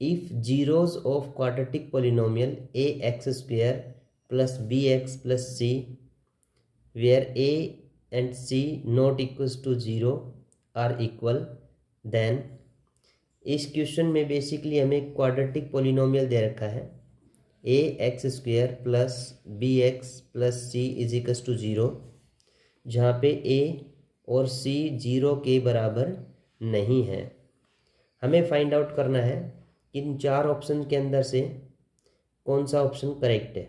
If zeros of quadratic polynomial a x square plus b x plus c where a and c not equals to zero are equal, then इस question में basically हमें quadratic polynomial दे रखा है a x square plus b x plus c is equals to zero, जहाँ पे ए और सी zero के बराबर नहीं है। हमें फाइंड आउट करना है कि इन चार ऑप्शन के अंदर से कौन सा ऑप्शन करेक्ट है,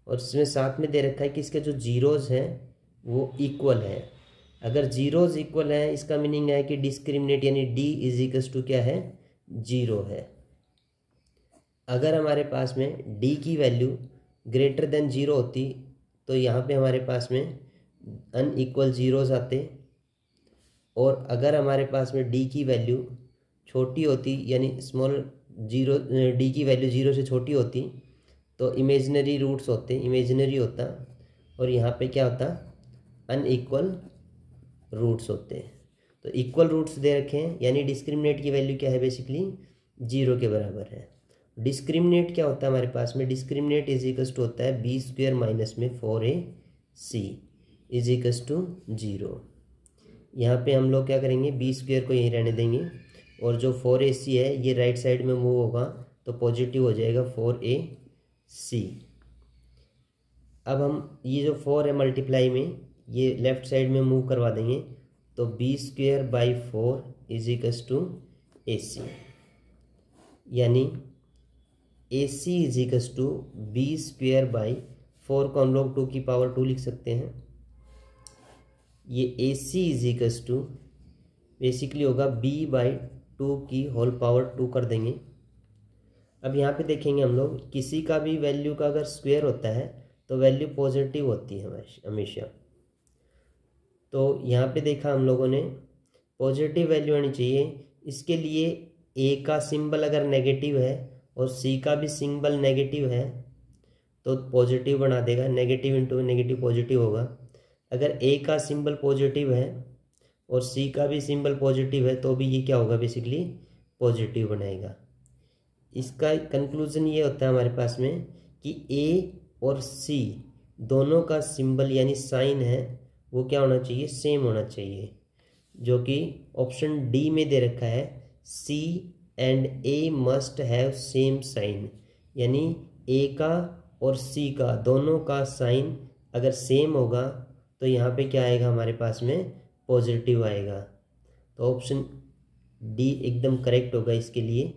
और इसमें साथ में दे रखा है कि इसके जो जीरोज़ हैं वो इक्वल है। अगर जीरोज़ इक्वल है इसका मीनिंग है कि डिस्क्रिमिनेट यानी डी इज इक्वल्स टू क्या है, जीरो है। अगर हमारे पास में डी की वैल्यू ग्रेटर देन जीरो होती तो यहाँ पे हमारे पास में अनइक्वल जीरोज़ आते, और अगर हमारे पास में डी की वैल्यू छोटी होती यानी स्मॉल जीरो, डी की वैल्यू जीरो से छोटी होती तो इमेजिनरी रूट्स होते, इमेजिनरी होता, और यहाँ पे क्या होता, अनइक्वल रूट्स होते हैं। तो इक्वल रूट्स दे रखे हैं यानी डिस्क्रिमिनेट की वैल्यू क्या है, बेसिकली जीरो के बराबर है। डिस्क्रिमिनेट क्या होता है हमारे पास में, डिस्क्रिमिनेट इज इक्वल्स टू होता है बी स्क्वायर माइनस में 4ac is equals to zero. यहाँ पे हम लोग क्या करेंगे, बी स्क्वायर को यहीं रहने देंगे, और जो 4ac है ये राइट साइड में मूव होगा तो पॉजिटिव हो जाएगा 4ac। अब हम ये जो 4 है मल्टीप्लाई में ये लेफ्ट साइड में मूव करवा देंगे तो b square by 4 is equals to ac, यानी ac is equals to b square by 4 को हम लोग 2 की पावर 2 लिख सकते हैं। ये ac is equals to basically होगा b बाई 2 की होल पावर 2 कर देंगे। अब यहाँ पे देखेंगे हम लोग किसी का भी वैल्यू का अगर स्क्वायर होता है तो वैल्यू पॉजिटिव होती है हमेशा। तो यहाँ पे देखा हम लोगों ने पॉजिटिव वैल्यू आनी चाहिए। इसके लिए ए का सिंबल अगर नेगेटिव है और सी का भी सिंबल नेगेटिव है तो पॉजिटिव बना देगा, नेगेटिव इंटू नेगेटिव पॉजिटिव होगा। अगर ए का सिंबल पॉजिटिव है और सी का भी सिंबल पॉजिटिव है तो भी ये क्या होगा, बेसिकली पॉजिटिव बनाएगा। इसका कंक्लूजन ये होता है हमारे पास में कि ए और सी दोनों का सिंबल यानी साइन है वो क्या होना चाहिए, सेम होना चाहिए, जो कि ऑप्शन डी में दे रखा है c and a must have same sign, यानी ए का और सी का दोनों का साइन अगर सेम होगा तो यहाँ पे क्या आएगा हमारे पास में, पॉजिटिव आएगा। तो ऑप्शन डी एकदम करेक्ट होगा इसके लिए।